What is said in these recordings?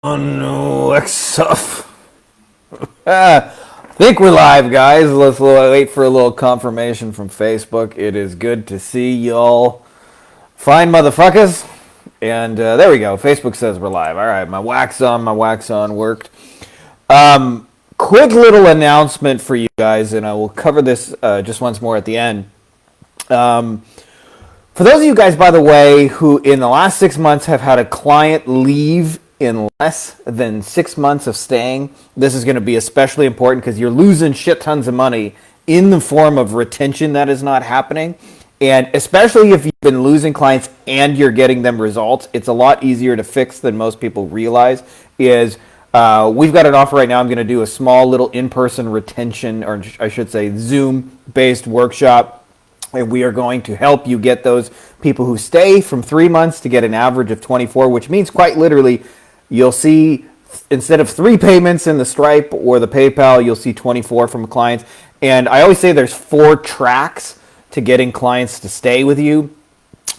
Oh no, what's up? Think we're live, guys. Let's wait for a little confirmation from Facebook. It is good to see y'all fine motherfuckers. And there we go. Facebook says we're live. All right, my wax on worked. Quick little announcement for you guys, and I will cover this just once more at the end. For those of you guys, by the way, who in the last 6 months have had a client leave in less than 6 months of staying, this is going to be especially important because you're losing shit tons of money in the form of retention that is not happening. And especially if you've been losing clients and you're getting them results, it's a lot easier to fix than most people realize. We've got an offer right now. I'm going to do a small little in-person retention, or I should say Zoom-based workshop. And we are going to help you get those people who stay from 3 months to get an average of 24, which means quite literally you'll see, instead of 3 payments in the Stripe or the PayPal, you'll see 24 from clients. And I always say there's 4 tracks to getting clients to stay with you.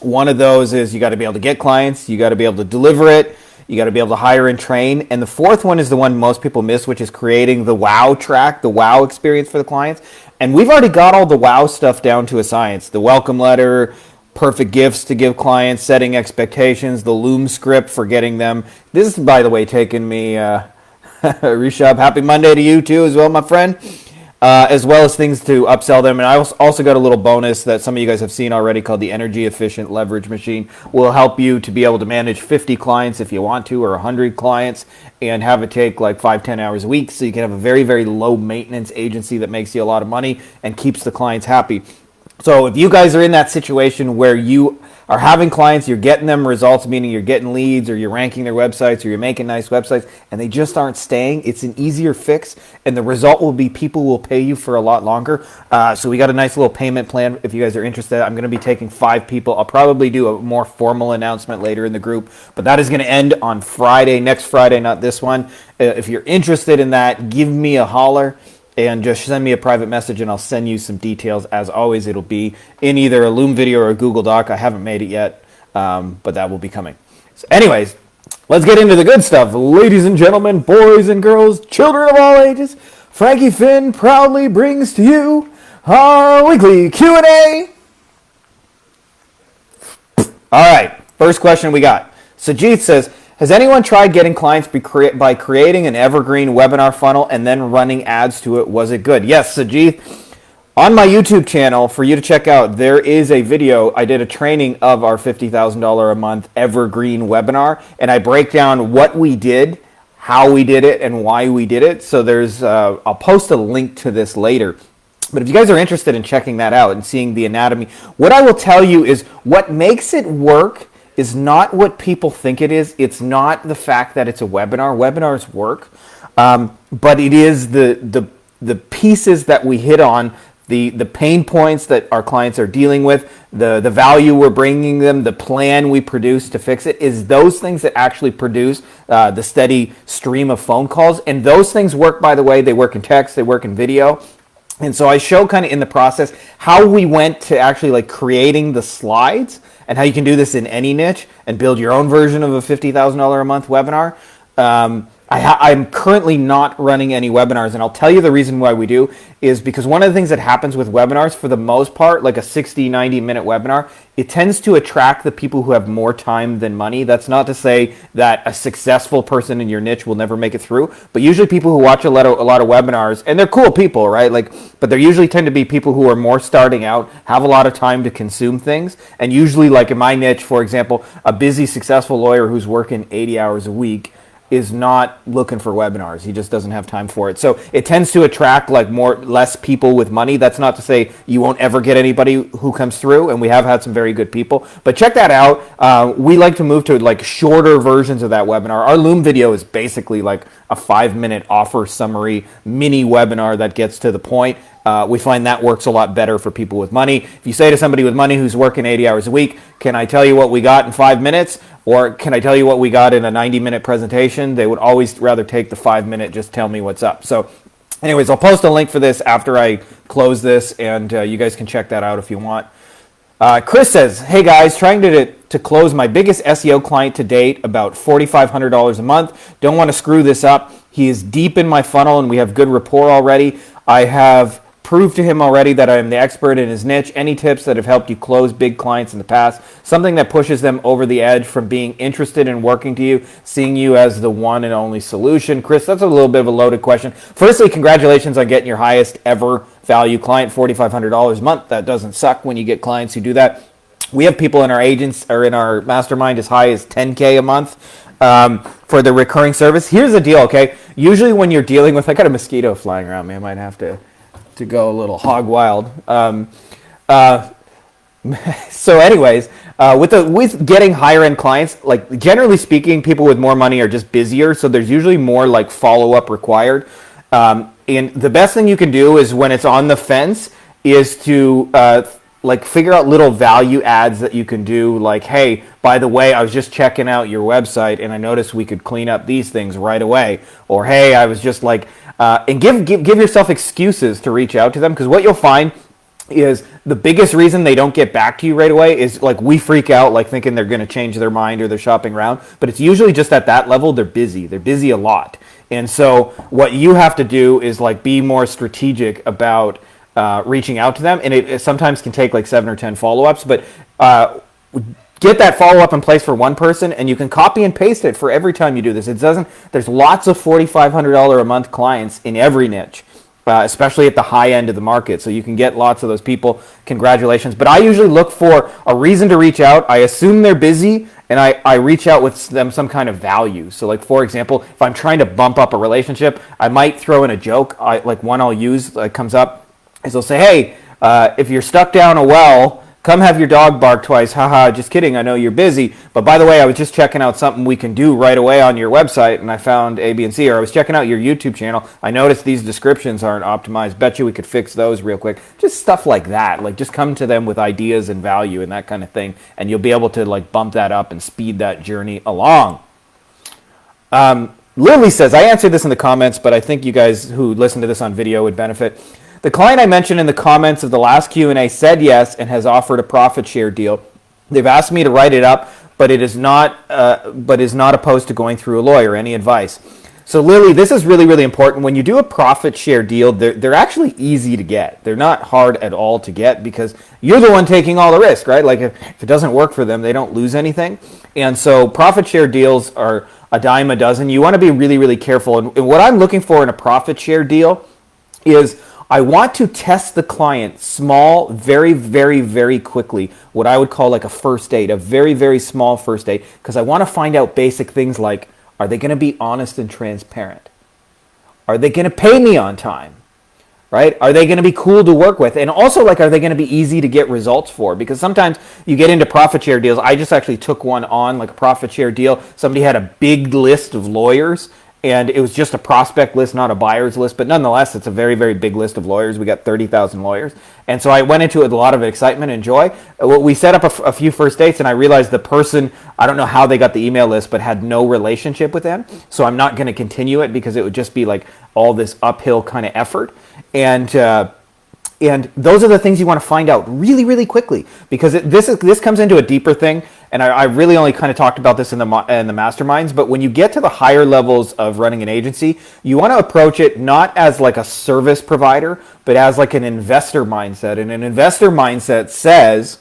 One of those is you got to be able to get clients, you got to be able to deliver it, you got to be able to hire and train. And the 4th one is the one most people miss, which is creating the wow track, the wow experience for the clients. And we've already got all the wow stuff down to a science. The welcome letter, perfect gifts to give clients, setting expectations, the Loom script for getting them. This is, by the way, taking me, Rishab, happy Monday to you too as well, my friend. As well as things to upsell them. And I also got a little bonus that some of you guys have seen already called the Energy Efficient Leverage Machine. Will help you to be able to manage 50 clients if you want to, or 100 clients, and have it take like 5-10 hours a week. So you can have a very, very low maintenance agency that makes you a lot of money and keeps the clients happy. So if you guys are in that situation where you are having clients, you're getting them results, meaning you're getting leads, or you're ranking their websites, or you're making nice websites, and they just aren't staying, it's an easier fix, and the result will be people will pay you for a lot longer. So we got a nice little payment plan if you guys are interested. I'm going to be taking 5 people. I'll probably do a more formal announcement later in the group, but that is going to end on Friday, next Friday, not this one. If you're interested in that, give me a holler. And just send me a private message and I'll send you some details. As always, it'll be in either a Loom video or a Google Doc. I haven't made it yet, but that will be coming. So anyways, let's get into the good stuff. Ladies and gentlemen, boys and girls, children of all ages, Frankie Finn proudly brings to you our weekly Q&A. All right, first question we got. Sajith says, has anyone tried getting clients by creating an Evergreen webinar funnel and then running ads to it? Was it good? Yes, Sajith. On my YouTube channel, for you to check out, there is a video. I did a training of our $50,000 a month Evergreen webinar, and I break down what we did, how we did it, and why we did it. So I'll post a link to this later. But if you guys are interested in checking that out and seeing the anatomy, what I will tell you is what makes it work is not what people think it is. It's not the fact that it's a webinar. Webinars work, but it is the pieces that we hit on, the pain points that our clients are dealing with, the value we're bringing them, the plan we produce to fix it, is those things that actually produce the steady stream of phone calls. And those things work, by the way. They work in text, they work in video. And so I show kind of in the process how we went to actually like creating the slides and how you can do this in any niche and build your own version of a $50,000 a month webinar. I'm currently not running any webinars, and I'll tell you the reason why we do is because one of the things that happens with webinars, for the most part, like a 60, 90-minute webinar, it tends to attract the people who have more time than money. That's not to say that a successful person in your niche will never make it through, but usually people who watch a lot of webinars, and they're cool people, right? But they usually tend to be people who are more starting out, have a lot of time to consume things, and usually, like in my niche, for example, a busy, successful lawyer who's working 80 hours a week is not looking for webinars. He just doesn't have time for it. So it tends to attract like less people with money. That's not to say you won't ever get anybody who comes through, and we have had some very good people. But check that out. We like to move to like shorter versions of that webinar. Our Loom video is basically like a 5-minute offer summary mini webinar that gets to the point. We find that works a lot better for people with money. If you say to somebody with money who's working 80 hours a week, can I tell you what we got in 5 minutes? Or can I tell you what we got in a 90-minute presentation? They would always rather take the 5-minute, just tell me what's up. So anyways, I'll post a link for this after I close this, and you guys can check that out if you want. Chris says, hey guys, trying to to close my biggest SEO client to date, about $4,500 a month. Don't want to screw this up. He is deep in my funnel and we have good rapport already. I have proved to him already that I am the expert in his niche. Any tips that have helped you close big clients in the past? Something that pushes them over the edge from being interested in working to you, seeing you as the one and only solution. Chris, that's a little bit of a loaded question. Firstly, congratulations on getting your highest ever value client, $4,500 a month. That doesn't suck when you get clients who do that. We have people in our agents or in our mastermind as high as $10K a month for the recurring service. Here's the deal, okay? Usually when you're dealing with, I got a mosquito flying around me. I might have to go a little hog wild. So anyways, with getting higher end clients, like generally speaking, people with more money are just busier. So there's usually more like follow up required. And the best thing you can do is when it's on the fence is to like figure out little value adds that you can do. Like, hey, by the way, I was just checking out your website and I noticed we could clean up these things right away. Or, hey, I was just like, and give yourself excuses to reach out to them, because what you'll find is the biggest reason they don't get back to you right away is like we freak out like thinking they're going to change their mind or they're shopping around, but it's usually just at that level they're busy a lot. And so what you have to do is like be more strategic about reaching out to them, and it sometimes can take like 7 or 10 follow-ups, but get that follow-up in place for one person, and you can copy and paste it for every time you do this. There's lots of $4,500 a month clients in every niche, especially at the high end of the market. So you can get lots of those people. Congratulations. But I usually look for a reason to reach out. I assume they're busy, and I reach out with them some kind of value. So like, for example, if I'm trying to bump up a relationship, I might throw in a joke. Like one I'll use that comes up is they'll say, hey, if you're stuck down a well, come have your dog bark twice. Haha, just kidding. I know you're busy. But by the way, I was just checking out something we can do right away on your website, and I found A, B, and C. Or I was checking out your YouTube channel. I noticed these descriptions aren't optimized. Bet you we could fix those real quick. Just stuff like that. Like just come to them with ideas and value and that kind of thing, and you'll be able to like bump that up and speed that journey along. Lily says, I answered this in the comments, but I think you guys who listen to this on video would benefit. The client I mentioned in the comments of the last Q&A said yes and has offered a profit share deal. They've asked me to write it up, but is not opposed to going through a lawyer. Any advice? So Lily, this is really, really important. When you do a profit share deal, they're actually easy to get. They're not hard at all to get because you're the one taking all the risk, right? Like if it doesn't work for them, they don't lose anything. And so profit share deals are a dime a dozen. You want to be really, really careful. And what I'm looking for in a profit share deal is I want to test the client small, very, very, very quickly, what I would call like a first date, a very, very small first date, because I want to find out basic things like, are they going to be honest and transparent? Are they going to pay me on time? Right? Are they going to be cool to work with? And also, like, are they going to be easy to get results for? Because sometimes you get into profit share deals. I just actually took one on, like a profit share deal. Somebody had a big list of lawyers, and it was just a prospect list, not a buyer's list. But nonetheless, it's a very, very big list of lawyers. We got 30,000 lawyers. And so I went into it with a lot of excitement and joy. We set up a few first dates, and I realized the person, I don't know how they got the email list, but had no relationship with them. So I'm not going to continue it because it would just be like all this uphill kind of effort. And those are the things you want to find out really, really quickly, because this comes into a deeper thing. And I really only kind of talked about this in the masterminds, but when you get to the higher levels of running an agency, you want to approach it not as like a service provider, but as like an investor mindset. And an investor mindset says,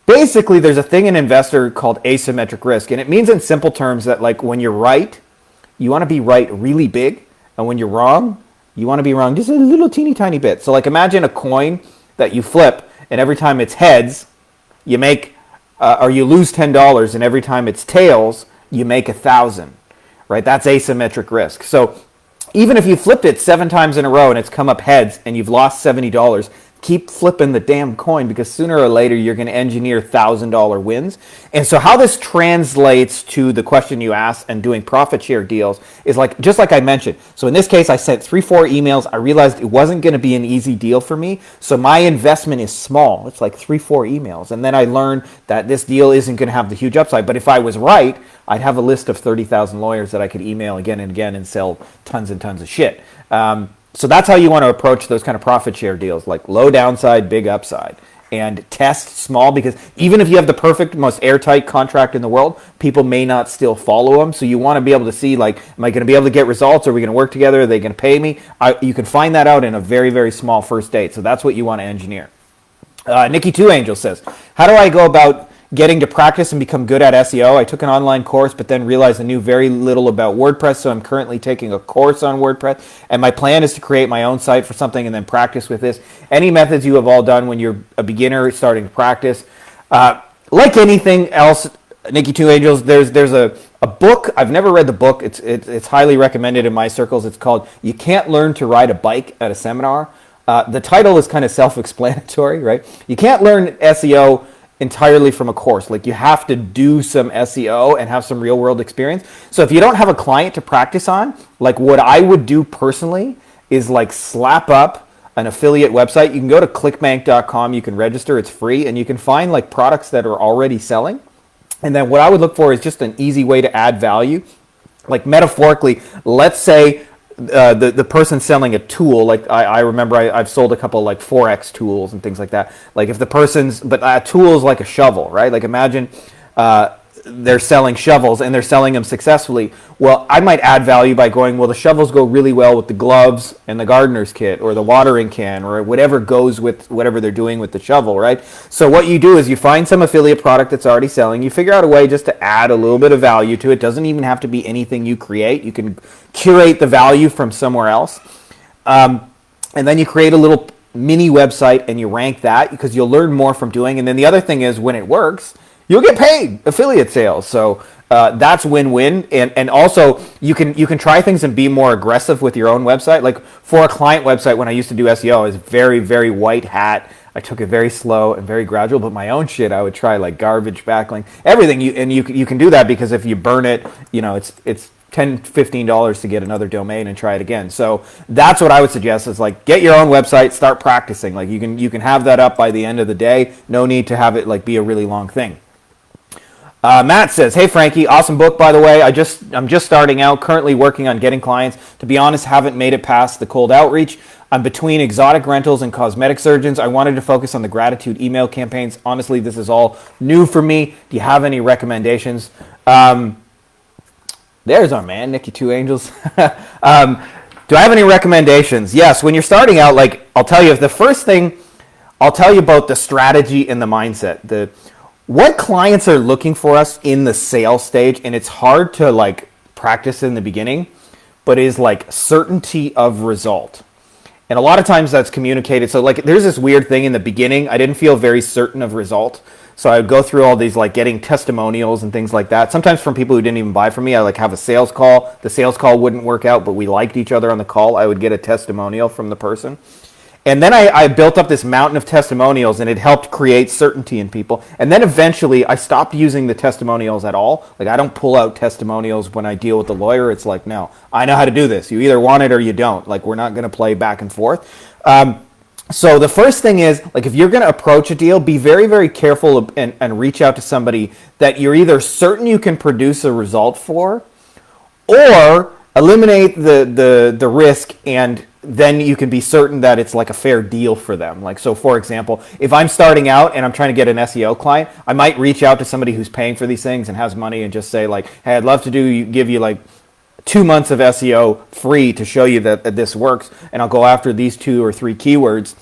basically there's a thing in investor called asymmetric risk. And it means in simple terms that like when you're right, you want to be right really big. And when you're wrong, you want to be wrong just a little teeny tiny bit. So like imagine a coin that you flip, and every time it's heads, you make or you lose $10, and every time it's tails, you make 1,000, right? That's asymmetric risk. So even if you flipped it 7 times in a row and it's come up heads and you've lost $70, keep flipping the damn coin, because sooner or later you're going to engineer $1,000 wins. And so how this translates to the question you asked and doing profit share deals is like, just like I mentioned. So in this case, I sent 3-4 emails. I realized it wasn't going to be an easy deal for me. So my investment is small. It's like 3-4 emails. And then I learned that this deal isn't going to have the huge upside. But if I was right, I'd have a list of 30,000 lawyers that I could email again and again and sell tons and tons of shit. So that's how you want to approach those kind of profit share deals, like low downside, big upside. and test small, because even if you have the perfect, most airtight contract in the world, people may not still follow them. So you want to be able to see, like, am I going to be able to get results? Are we going to work together? Are they going to pay me? You can find that out in a very, very small first date. So that's what you want to engineer. Nikki Two Angel says, how do I go about getting to practice and become good at SEO? I took an online course, but then realized I knew very little about WordPress, so I'm currently taking a course on WordPress, and my plan is to create my own site for something and then practice with this. Any methods you have all done when you're a beginner starting to practice? Like anything else, Nikki Two Angels, there's a book. I've never read the book. It's highly recommended in my circles. It's called You Can't Learn to Ride a Bike at a Seminar. The title is kind of self-explanatory, right? You can't learn SEO entirely from a course. Like, you have to do some SEO and have some real world experience. So if you don't have a client to practice on, like, what I would do personally is like slap up an affiliate website. You can go to clickbank.com, you can register, it's free, and you can find like products that are already selling. And then what I would look for is just an easy way to add value. Like, metaphorically, let's say the person selling a tool, like I remember I've sold a couple like Forex tools and things like that. Like, if the but a tool is like a shovel, right? Like, imagine they're selling shovels and they're selling them successfully. Well, I might add value by going, well, the shovels go really well with the gloves and the gardener's kit or the watering can or whatever goes with whatever they're doing with the shovel, right? So what you do is you find some affiliate product that's already selling. You figure out a way just to add a little bit of value to it. It doesn't even have to be anything you create. You can curate the value from somewhere else. And then you create a little mini website and you rank that, because you'll learn more from doing. And then the other thing is, when it works, you'll get paid affiliate sales. So that's win-win. And also you can try things and be more aggressive with your own website. Like, for a client website, when I used to do SEO, I was very, very white hat. I took it very slow and very gradual, but my own shit, I would try like garbage backlink, everything. You can do that, because if you burn it, it's $10, $15 to get another domain and try it again. So that's what I would suggest, is like, get your own website, start practicing. Like, you can have that up by the end of the day. No need to have it like be a really long thing. Matt says, hey Frankie, awesome book, by the way. I'm just starting out, currently working on getting clients. To be honest, haven't made it past the cold outreach. I'm between exotic rentals and cosmetic surgeons. I wanted to focus on the gratitude email campaigns. Honestly, this is all new for me. Do you have any recommendations? There's our man, Nikki Two Angels. Do I have any recommendations? Yes, when you're starting out, like, I'll tell you, the first thing, I'll tell you about the strategy and the mindset. What clients are looking for us in the sales stage, and it's hard to like practice in the beginning, but is like certainty of result. And a lot of times that's communicated. So like, there's this weird thing in the beginning. I didn't feel very certain of result. So I would go through all these, like, getting testimonials and things like that. Sometimes from people who didn't even buy from me. I like have a sales call. The sales call wouldn't work out, but we liked each other on the call. I would get a testimonial from the person. And then I built up this mountain of testimonials, and it helped create certainty in people. And then eventually I stopped using the testimonials at all. Like, I don't pull out testimonials when I deal with the lawyer. It's like, no, I know how to do this. You either want it or you don't. Like, we're not going to play back and forth. So the first thing is, like, if you're going to approach a deal, be very, very careful and reach out to somebody that you're either certain you can produce a result for, or eliminate the risk, and then you can be certain that it's like a fair deal for them. Like, so for example, if I'm starting out and I'm trying to get an SEO client, I might reach out to somebody who's paying for these things and has money and just say like, hey, I'd love to give you like 2 months of SEO free to show you that this works, and I'll go after these 2 or 3 keywords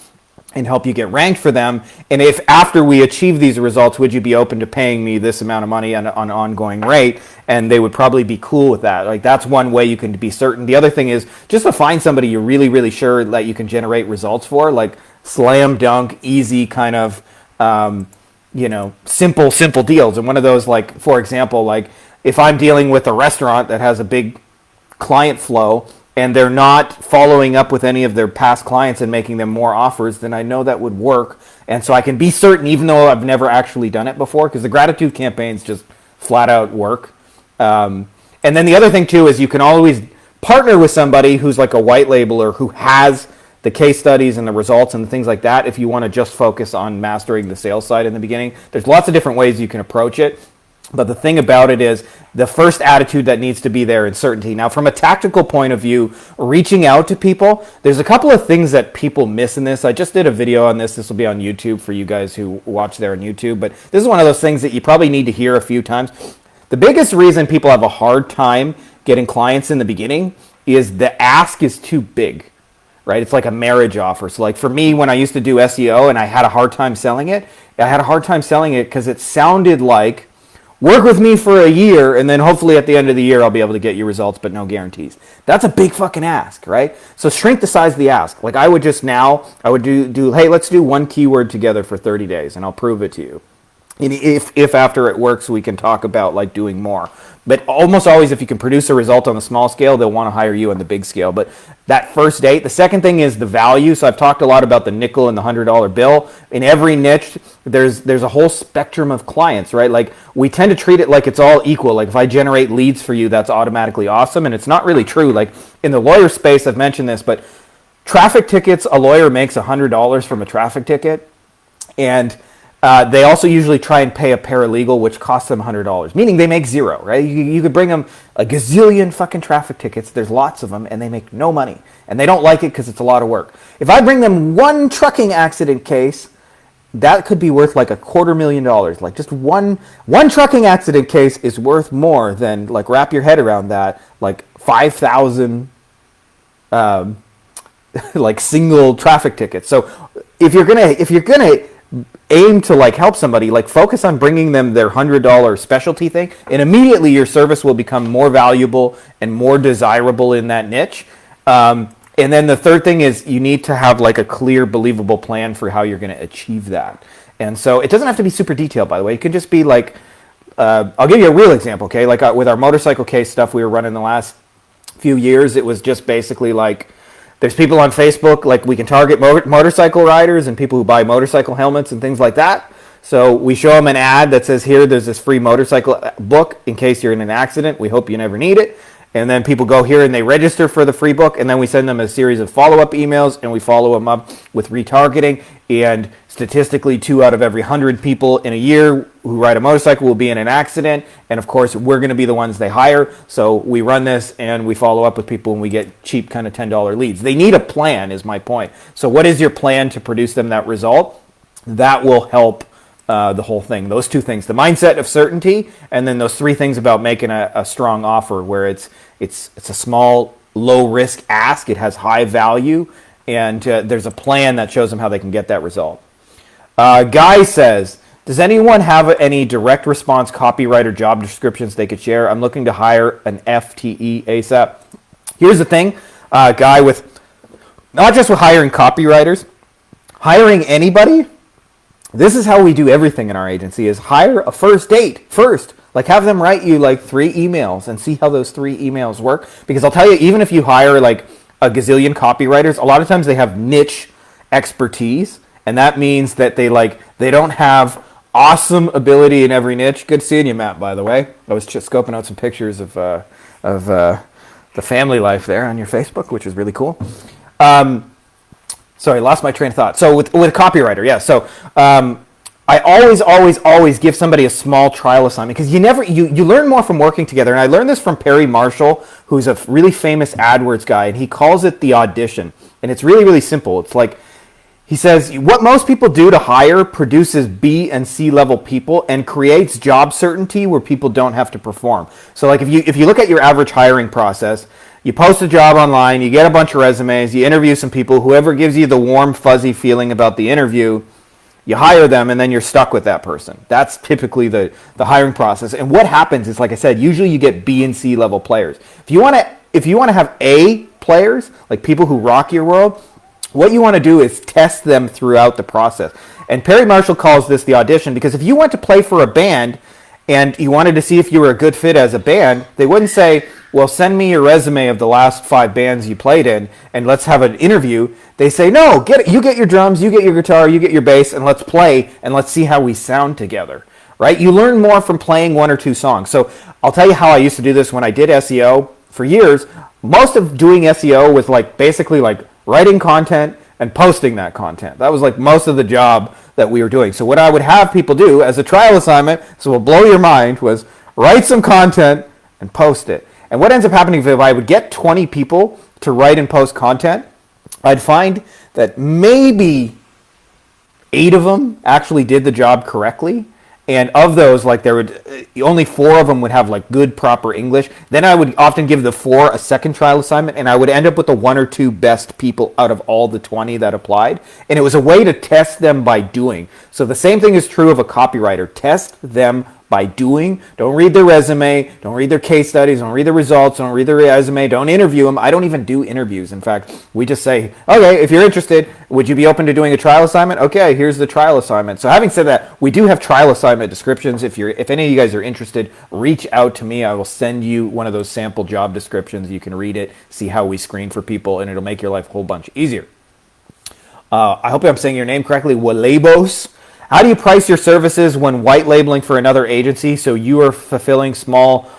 and help you get ranked for them. And if after we achieve these results, would you be open to paying me this amount of money on an ongoing rate? And they would probably be cool with that. Like, that's one way you can be certain. The other thing is just to find somebody you're really, really sure that you can generate results for, like slam dunk, easy kind of, simple deals. And one of those, like, for example, like if I'm dealing with a restaurant that has a big client flow, and they're not following up with any of their past clients and making them more offers, then I know that would work. And so I can be certain, even though I've never actually done it before, because the gratitude campaigns just flat out work. And then the other thing too is you can always partner with somebody who's like a white labeler who has the case studies and the results and the things like that, if you want to just focus on mastering the sales side in the beginning. There's lots of different ways you can approach it. But the thing about it is the first attitude that needs to be there is certainty. Now, from a tactical point of view, reaching out to people, there's a couple of things that people miss in this. I just did a video on this. This will be on YouTube for you guys who watch there on YouTube. But this is one of those things that you probably need to hear a few times. The biggest reason people have a hard time getting clients in the beginning is the ask is too big, right? It's like a marriage offer. So like for me, when I used to do SEO and I had a hard time selling it, because it sounded like, work with me for a year, and then hopefully at the end of the year, I'll be able to get you results, but no guarantees. That's a big fucking ask, right? So shrink the size of the ask. Like I would do, hey, let's do one keyword together for 30 days, and I'll prove it to you. And if after it works, we can talk about like doing more. But almost always, if you can produce a result on the small scale, they'll want to hire you on the big scale. But that first date, the second thing is the value. So I've talked a lot about the nickel and the $100 bill. In every niche, there's a whole spectrum of clients, right? Like we tend to treat it like it's all equal. Like if I generate leads for you, that's automatically awesome. And it's not really true. Like in the lawyer space, I've mentioned this, but traffic tickets, a lawyer makes $100 from a traffic ticket. And they also usually try and pay a paralegal, which costs them $100, meaning they make zero, right? You could bring them a gazillion fucking traffic tickets. There's lots of them, and they make no money. And they don't like it because it's a lot of work. If I bring them one trucking accident case, that could be worth like $250,000. Like just one trucking accident case is worth more than, like, wrap your head around that, like 5,000 like single traffic tickets. So if you're gonna aim to like help somebody, like focus on bringing them their $100 specialty thing, and immediately your service will become more valuable and more desirable in that niche. And then the third thing is you need to have like a clear, believable plan for how you're going to achieve that. And so it doesn't have to be super detailed, by the way. It could just be like, I'll give you a real example, okay? Like with our motorcycle case stuff we were running the last few years, it was just basically like, there's people on Facebook, like we can target motorcycle riders and people who buy motorcycle helmets and things like that. So we show them an ad that says, here, there's this free motorcycle book in case you're in an accident. We hope you never need it. And then people go here and they register for the free book, and then we send them a series of follow-up emails, and we follow them up with retargeting. And statistically, 2 out of every 100 people in a year who ride a motorcycle will be in an accident. And of course, we're going to be the ones they hire. So we run this and we follow up with people, and we get cheap kind of $10 leads. They need a plan, is my point. So what is your plan to produce them that result? That will help the whole thing. Those 2 things, the mindset of certainty, and then those 3 things about making a strong offer where it's a small, low risk ask, it has high value, and there's a plan that shows them how they can get that result. Guy says, does anyone have any direct response copywriter job descriptions they could share? I'm looking to hire an FTE ASAP. Here's the thing, Guy, with not just with hiring copywriters, hiring anybody. This is how we do everything in our agency, is hire a first date first. Like have them write you like 3 emails and see how those 3 emails work. Because I'll tell you, even if you hire like a gazillion copywriters, a lot of times they have niche expertise. And that means that they don't have awesome ability in every niche. Good seeing you, Matt, by the way. I was just scoping out some pictures of the family life there on your Facebook, which is really cool. Sorry, lost my train of thought. So with copywriter, yeah. So I always give somebody a small trial assignment, because you learn more from working together. And I learned this from Perry Marshall, who's a really famous AdWords guy, and he calls it the audition. And it's really, really simple. It's like, he says, what most people do to hire produces B and C level people and creates job certainty where people don't have to perform. So like if you look at your average hiring process, you post a job online, you get a bunch of resumes, you interview some people, whoever gives you the warm, fuzzy feeling about the interview, you hire them, and then you're stuck with that person. That's typically the hiring process. And what happens is, like I said, usually you get B and C level players. If you want to have A players, like people who rock your world, what you want to do is test them throughout the process. And Perry Marshall calls this the audition, because if you went to play for a band and you wanted to see if you were a good fit as a band, they wouldn't say, well, send me your resume of the last 5 bands you played in and let's have an interview. They say, no, you get your drums, you get your guitar, you get your bass, and let's play and let's see how we sound together, right? You learn more from playing 1 or 2 songs. So I'll tell you how I used to do this when I did SEO for years. Most of doing SEO was basically writing content and posting that content. That was like most of the job that we were doing. So what I would have people do as a trial assignment, so will blow your mind, was write some content and post it. And what ends up happening if I would get 20 people to write and post content, I'd find that maybe 8 of them actually did the job correctly. And of those, like there would only 4 of them would have like good proper English. Then I would often give the 4 a second trial assignment, and I would end up with the 1 or 2 best people out of all the 20 that applied. And it was a way to test them by doing. So the same thing is true of a copywriter. Test them by doing. Don't read their resume. Don't read their case studies. Don't read their results. Don't read their resume. Don't interview them. I don't even do interviews. In fact, we just say, okay, if you're interested, would you be open to doing a trial assignment? Okay, here's the trial assignment. So having said that, we do have trial assignment descriptions. If any of you guys are interested, reach out to me. I will send you one of those sample job descriptions. You can read it, see how we screen for people, and it'll make your life a whole bunch easier. I hope I'm saying your name correctly. Walebos. How do you price your services when white labeling for another agency? So you are fulfilling small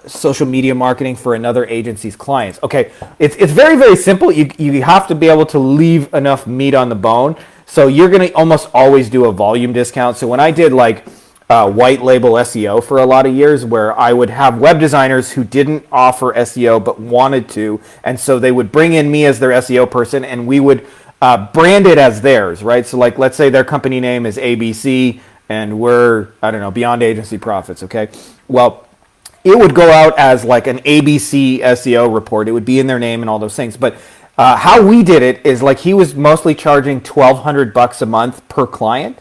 social media marketing for another agency's clients. Okay, it's very, very simple. You have to be able to leave enough meat on the bone. So you're going to almost always do a volume discount. So when I did like white label SEO for a lot of years, where I would have web designers who didn't offer SEO but wanted to, and so they would bring in me as their SEO person, and we would brand it as theirs, right? So like, let's say their company name is ABC and we're, I don't know, Beyond Agency Profits, okay? Well, it would go out as like an ABC SEO report. It would be in their name and all those things. But how we did it is like he was mostly charging $1,200 a month per client,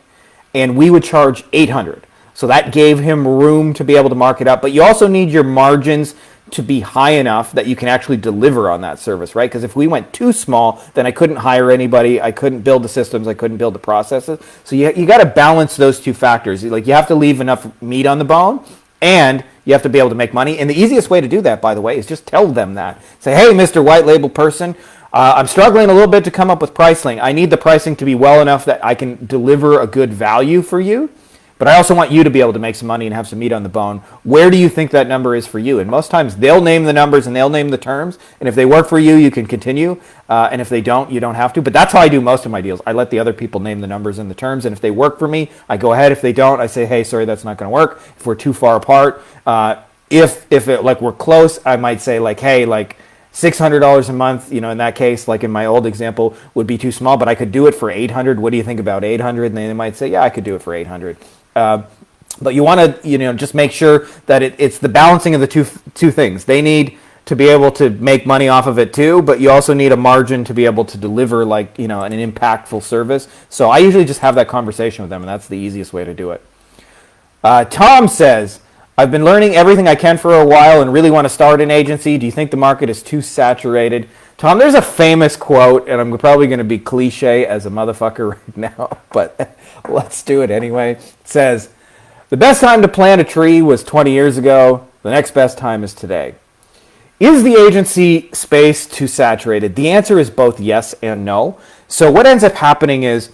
and we would charge $800. So that gave him room to be able to mark it up. But you also need your margins to be high enough that you can actually deliver on that service, right? Because if we went too small, then I couldn't hire anybody, I couldn't build the systems, I couldn't build the processes. So you got to balance those two factors. Like you have to leave enough meat on the bone, and you have to be able to make money. And the easiest way to do that, by the way, is just tell them that. Say, hey, Mr. White Label person, I'm struggling a little bit to come up with pricing. I need the pricing to be well enough that I can deliver a good value for you. But I also want you to be able to make some money and have some meat on the bone. Where do you think that number is for you? And most times they'll name the numbers and they'll name the terms. And if they work for you, you can continue. And if they don't, you don't have to. But that's how I do most of my deals. I let the other people name the numbers and the terms. And if they work for me, I go ahead. If they don't, I say, hey, sorry, that's not going to work. If we're too far apart, if it, like we're close, I might say like, hey, like $600 a month, you know, in that case, like in my old example, would be too small, but I could do it for $800. What do you think about $800? And they might say, yeah, I could do it for $800. But you want to, just make sure that it's the balancing of the two things. They need to be able to make money off of it too, but you also need a margin to be able to deliver an impactful service. So I usually just have that conversation with them, and that's the easiest way to do it. Tom says, I've been learning everything I can for a while and really want to start an agency. Do you think the market is too saturated? Tom, there's a famous quote, and I'm probably going to be cliche as a motherfucker right now, but let's do it anyway. It says, the best time to plant a tree was 20 years ago. The next best time is today. Is the agency space too saturated? The answer is both yes and no. So what ends up happening is,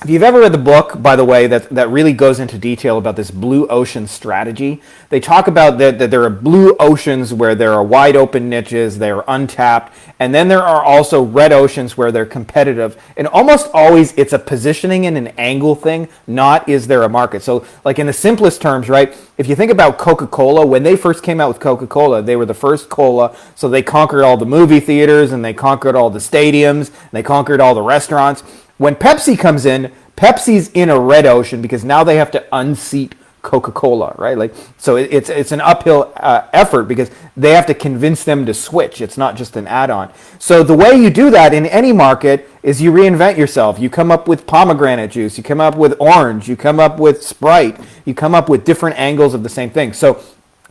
if you've ever read the book, by the way, that really goes into detail about this blue ocean strategy, they talk about that there are blue oceans where there are wide open niches, they are untapped, and then there are also red oceans where they're competitive. And almost always it's a positioning and an angle thing, not is there a market. So like in the simplest terms, right, if you think about Coca-Cola, when they first came out with Coca-Cola, they were the first cola, so they conquered all the movie theaters and they conquered all the stadiums, and they conquered all the restaurants. When Pepsi comes in, Pepsi's in a red ocean because now they have to unseat Coca-Cola, right? Like, so it's an uphill effort because they have to convince them to switch. It's not just an add-on. So the way you do that in any market is you reinvent yourself. You come up with pomegranate juice. You come up with orange. You come up with Sprite. You come up with different angles of the same thing. So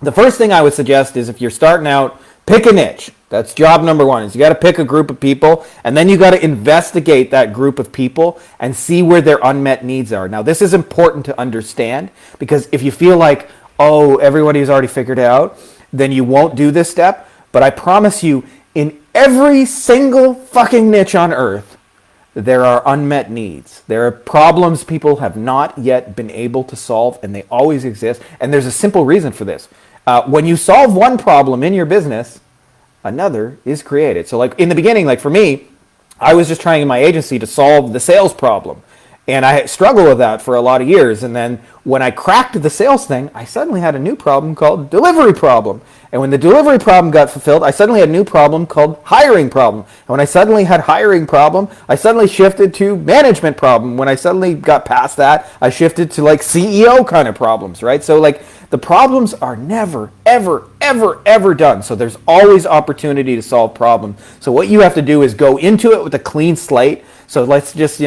the first thing I would suggest is if you're starting out, pick a niche. That's job number one, is you got to pick a group of people, and then you got to investigate that group of people and see where their unmet needs are. Now, this is important to understand because if you feel like, oh, everybody's already figured it out, then you won't do this step. But I promise you, in every single fucking niche on earth, there are unmet needs. There are problems people have not yet been able to solve, and they always exist. And there's a simple reason for this. When you solve one problem in your business, another is created. So like in the beginning, like for me, I was just trying in my agency to solve the sales problem. And I struggled with that for a lot of years. And then when I cracked the sales thing, I suddenly had a new problem called delivery problem. And when the delivery problem got fulfilled, I suddenly had a new problem called hiring problem. And when I suddenly had hiring problem, I suddenly shifted to management problem. When I suddenly got past that, I shifted to like CEO kind of problems, right? So like the problems are never, ever, ever, ever done. So there's always opportunity to solve problems. So what you have to do is go into it with a clean slate. So let's just,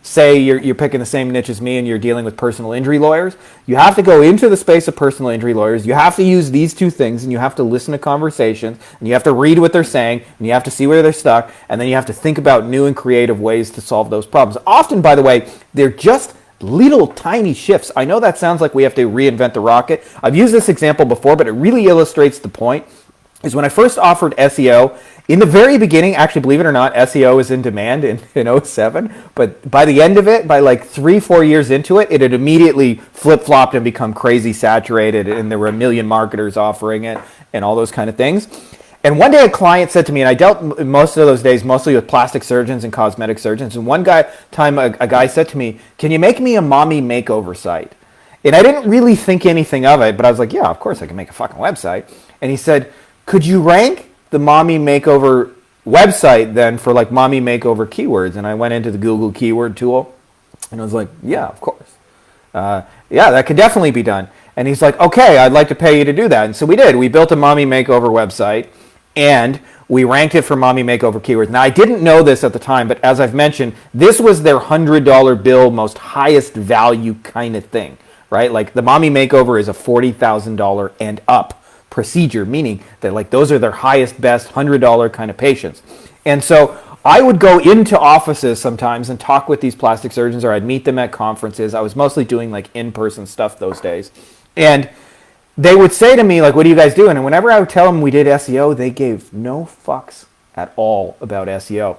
say you're picking the same niche as me and you're dealing with personal injury lawyers. You have to go into the space of personal injury lawyers. You have to use these two things, and you have to listen to conversations, and you have to read what they're saying, and you have to see where they're stuck, and then you have to think about new and creative ways to solve those problems. Often, by the way, they're just little tiny shifts. I know that sounds like we have to reinvent the rocket. I've used this example before, but it really illustrates the point. Is when I first offered SEO, in the very beginning, actually, believe it or not, SEO was in demand in 07, but by the end of it, by like 3-4 years into it, it had immediately flip-flopped and become crazy saturated, and there were a million marketers offering it and all those kind of things. And one day a client said to me, and I dealt most of those days mostly with plastic surgeons and cosmetic surgeons, and one time a guy said to me, "Can you make me a mommy makeover site?" And I didn't really think anything of it, but I was like, yeah, of course I can make a fucking website. And he said, "Could you rank the mommy makeover website then for like mommy makeover keywords?" And I went into the Google keyword tool and I was like, yeah, of course. Yeah, that could definitely be done. And he's like, okay, I'd like to pay you to do that. And so we did. We built a mommy makeover website and we ranked it for mommy makeover keywords. Now, I didn't know this at the time, but as I've mentioned, this was their $100 bill, most highest value kind of thing, right? Like the mommy makeover is a $40,000 and up procedure, meaning that like those are their highest, best $100 kind of patients. And so I would go into offices sometimes and talk with these plastic surgeons, or I'd meet them at conferences. I was mostly doing like in-person stuff those days. And they would say to me, like, "What are you guys doing?" And whenever I would tell them we did SEO, they gave no fucks at all about SEO.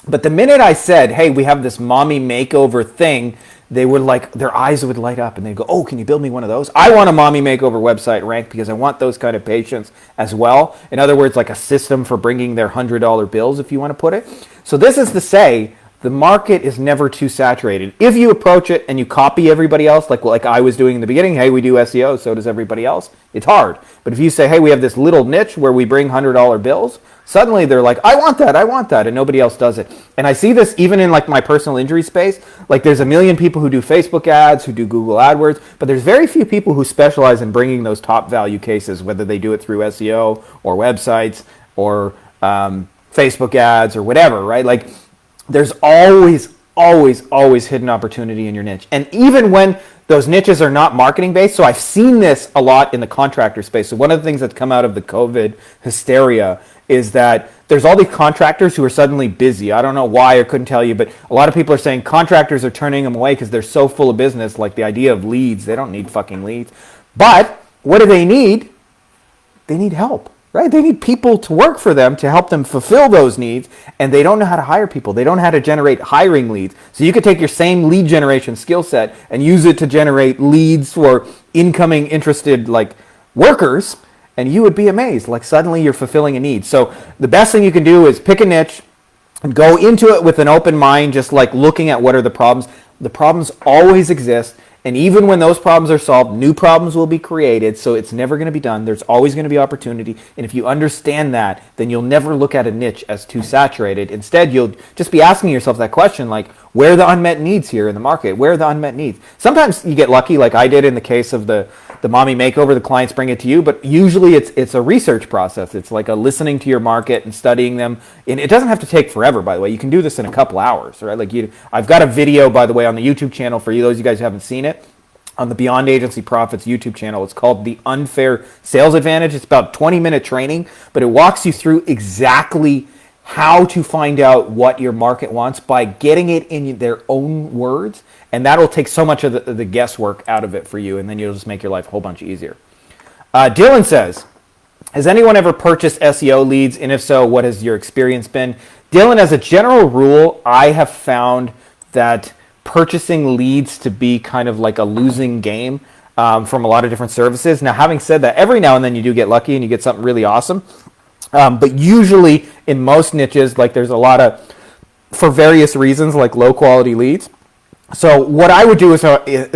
But the minute I said, "Hey, we have this mommy makeover thing," they were like, their eyes would light up and they'd go, "Oh, can you build me one of those? I want a mommy makeover website ranked because I want those kind of patients as well." In other words, like a system for bringing their $100 bills, if you want to put it. So this is to say, the market is never too saturated. If you approach it and you copy everybody else, like I was doing in the beginning, "Hey, we do SEO, so does everybody else," it's hard. But if you say, "Hey, we have this little niche where we bring $100 bills," suddenly they're like, I want that, and nobody else does it. And I see this even in like my personal injury space. Like there's a million people who do Facebook ads, who do Google AdWords, but there's very few people who specialize in bringing those top value cases, whether they do it through SEO or websites or Facebook ads or whatever, right? Like there's always hidden opportunity in your niche. And even when those niches are not marketing based, so I've seen this a lot in the contractor space. So one of the things that's come out of the COVID hysteria is that there's all these contractors who are suddenly busy. I don't know why, I couldn't tell you, but a lot of people are saying contractors are turning them away because they're so full of business, like the idea of leads. They don't need fucking leads. But what do they need? They need help, right? They need people to work for them to help them fulfill those needs, and they don't know how to hire people. They don't know how to generate hiring leads. So you could take your same lead generation skill set and use it to generate leads for incoming interested like workers, and you would be amazed. Like suddenly you're fulfilling a need. So the best thing you can do is pick a niche and go into it with an open mind, just like looking at what are the problems. The problems always exist. And even when those problems are solved, new problems will be created, so it's never going to be done. There's always going to be opportunity. And if you understand that, then you'll never look at a niche as too saturated. Instead, you'll just be asking yourself that question, like, where are the unmet needs here in the market? Where are the unmet needs? Sometimes you get lucky, like I did in the case of the mommy makeover, the clients bring it to you, but usually it's a research process. It's like a listening to your market and studying them. And it doesn't have to take forever, by the way. You can do this in a couple hours, right? Like I've got a video, by the way, on the YouTube channel for you, those of you guys who haven't seen it, on the Beyond Agency Profits YouTube channel. It's called The Unfair Sales Advantage. It's about 20-minute training, but it walks you through exactly how to find out what your market wants by getting it in their own words, and that'll take so much of the guesswork out of it for you, and then you'll just make your life a whole bunch easier. Dylan says, has anyone ever purchased SEO leads, and if so, what has your experience been? Dylan, as a general rule, I have found that purchasing leads to be kind of like a losing game from a lot of different services. Now, having said that, every now and then you do get lucky and you get something really awesome. But usually in most niches, like there's a lot of, for various reasons, like low quality leads. So what I would do is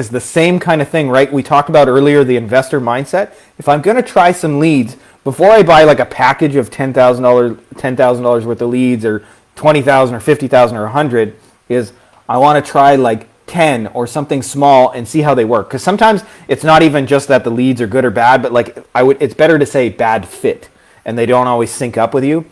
the same kind of thing, right? We talked about earlier the investor mindset. If I'm going to try some leads before I buy like a package of $10,000 worth of leads, or 20,000 or 50,000 or 100, is I want to try like 10 or something small and see how they work. Because sometimes it's not even just that the leads are good or bad, but like it's better to say bad fit, and they don't always sync up with you.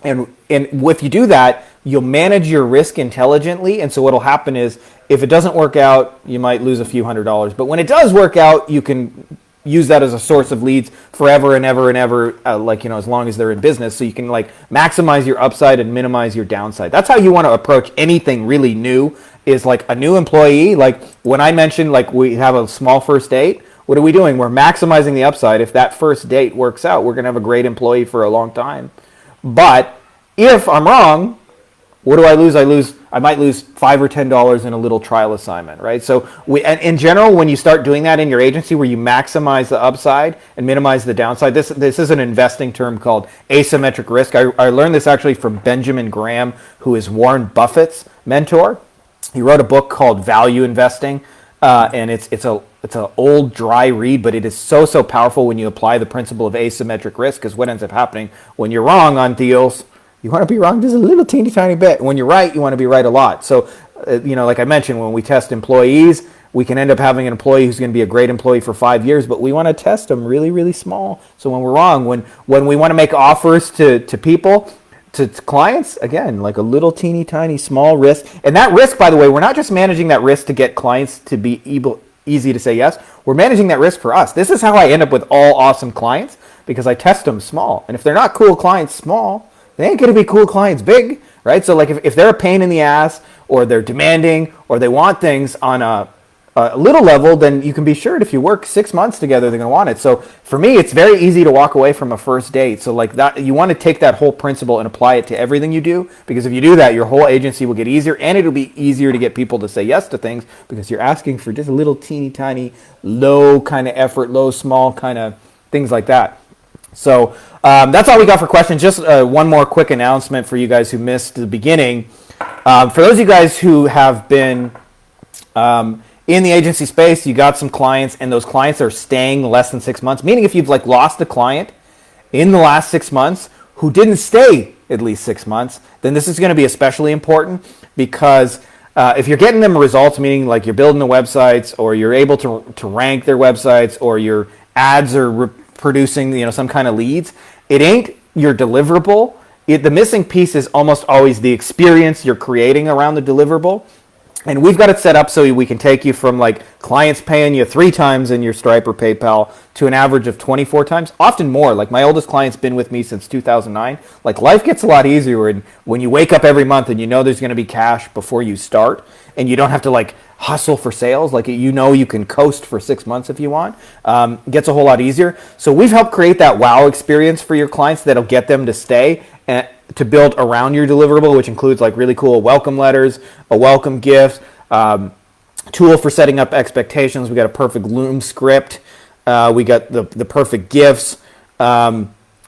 And if you do that, you'll manage your risk intelligently. And so what'll happen is, if it doesn't work out, you might lose a few $100s. But when it does work out, you can use that as a source of leads forever and ever and ever, as long as they're in business. So you can like maximize your upside and minimize your downside. That's how you want to approach anything really new. Is like a new employee. Like when I mentioned, like we have a small first date. What are we doing? We're maximizing the upside. If that first date works out, we're going to have a great employee for a long time. But if I'm wrong, what do I lose? I might lose $5 or $10 in a little trial assignment, right? So and in general, when you start doing that in your agency, where you maximize the upside and minimize the downside, this is an investing term called asymmetric risk. I learned this actually from Benjamin Graham, who is Warren Buffett's mentor. He wrote a book called Value Investing, and it's an old dry read, but it is so powerful when you apply the principle of asymmetric risk. Because what ends up happening when you're wrong on deals, you want to be wrong just a little teeny tiny bit. When you're right, you want to be right a lot. So, like I mentioned, when we test employees, we can end up having an employee who's going to be a great employee for 5 years, but we want to test them really, really small. So when we're wrong, when we want to make offers to people, to clients, again, like a little teeny tiny small risk. And that risk, by the way, we're not just managing that risk to get clients to be easy to say yes. We're managing that risk for us. This is how I end up with all awesome clients, because I test them small. And if they're not cool clients small, they ain't going to be cool clients big, right? So like if they're a pain in the ass, or they're demanding, or they want things on a little level, then you can be sure if you work 6 months together, they're going to want it. So for me, it's very easy to walk away from a first date. So like that, you want to take that whole principle and apply it to everything you do, because if you do that, your whole agency will get easier, and it'll be easier to get people to say yes to things, because you're asking for just a little teeny tiny, low kind of effort, low, small kind of things like that. So that's all we got for questions. Just one more quick announcement for you guys who missed the beginning. For those of you guys who have been in the agency space, you got some clients, and those clients are staying less than 6 months, meaning if you've like lost a client in the last 6 months who didn't stay at least 6 months, then this is going to be especially important, because if you're getting them results, meaning like you're building the websites, or you're able to rank their websites, or your ads are producing some kind of leads, it ain't your deliverable. The missing piece is almost always the experience you're creating around the deliverable. And we've got it set up so we can take you from like clients paying you 3 times in your Stripe or PayPal to an average of 24 times, often more. Like my oldest client's been with me since 2009. Like life gets a lot easier when you wake up every month and you know there's going to be cash before you start, and you don't have to like hustle for sales. Like you can coast for 6 months if you want. Gets a whole lot easier. So we've helped create that wow experience for your clients that'll get them to stay, and to build around your deliverable, which includes like really cool welcome letters, a welcome gift, tool for setting up expectations. We got a perfect Loom script. We got the perfect gifts,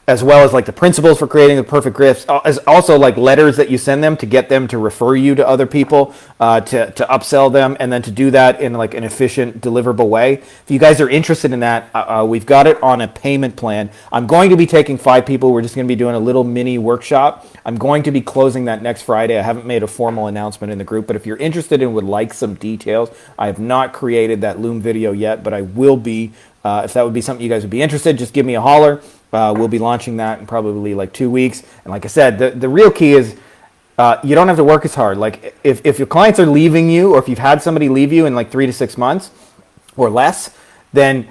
as well as like the principles for creating the perfect gifts. As also like letters that you send them to get them to refer you to other people, to upsell them, and then to do that in like an efficient, deliverable way. If you guys are interested in that, we've got it on a payment plan. I'm going to be taking 5 people. We're just going to be doing a little mini workshop. I'm going to be closing that next Friday. I haven't made a formal announcement in the group, but if you're interested and would like some details, I have not created that Loom video yet, but I will be. If that would be something you guys would be interested, just give me a holler. We'll be launching that in probably like 2 weeks. And like I said, the real key is you don't have to work as hard. Like if your clients are leaving you, or if you've had somebody leave you in like 3 to 6 months or less, then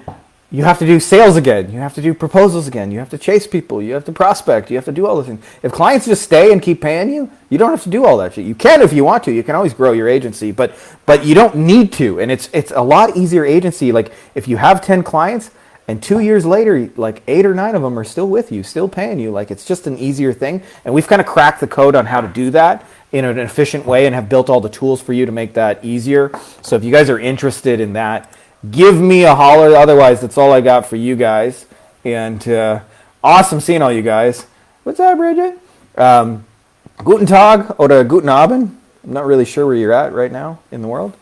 you have to do sales again. You have to do proposals again. You have to chase people. You have to prospect. You have to do all those things. If clients just stay and keep paying you, you don't have to do all that shit. You can if you want to. You can always grow your agency, but you don't need to. And it's a lot easier agency. Like if you have 10 clients and 2 years later, like 8 or 9 of them are still with you, still paying you, like it's just an easier thing. And we've kind of cracked the code on how to do that in an efficient way, and have built all the tools for you to make that easier. So if you guys are interested in that, give me a holler. Otherwise, that's all I got for you guys. And awesome seeing all you guys. What's up, Bridget? Guten Tag oder guten Abend. I'm not really sure where you're at right now in the world.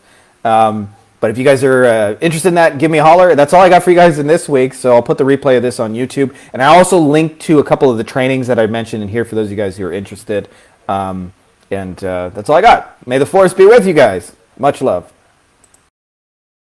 But if you guys are interested in that, give me a holler. That's all I got for you guys in this week. So I'll put the replay of this on YouTube. And I also linked to a couple of the trainings that I mentioned in here for those of you guys who are interested. And that's all I got. May the force be with you guys. Much love.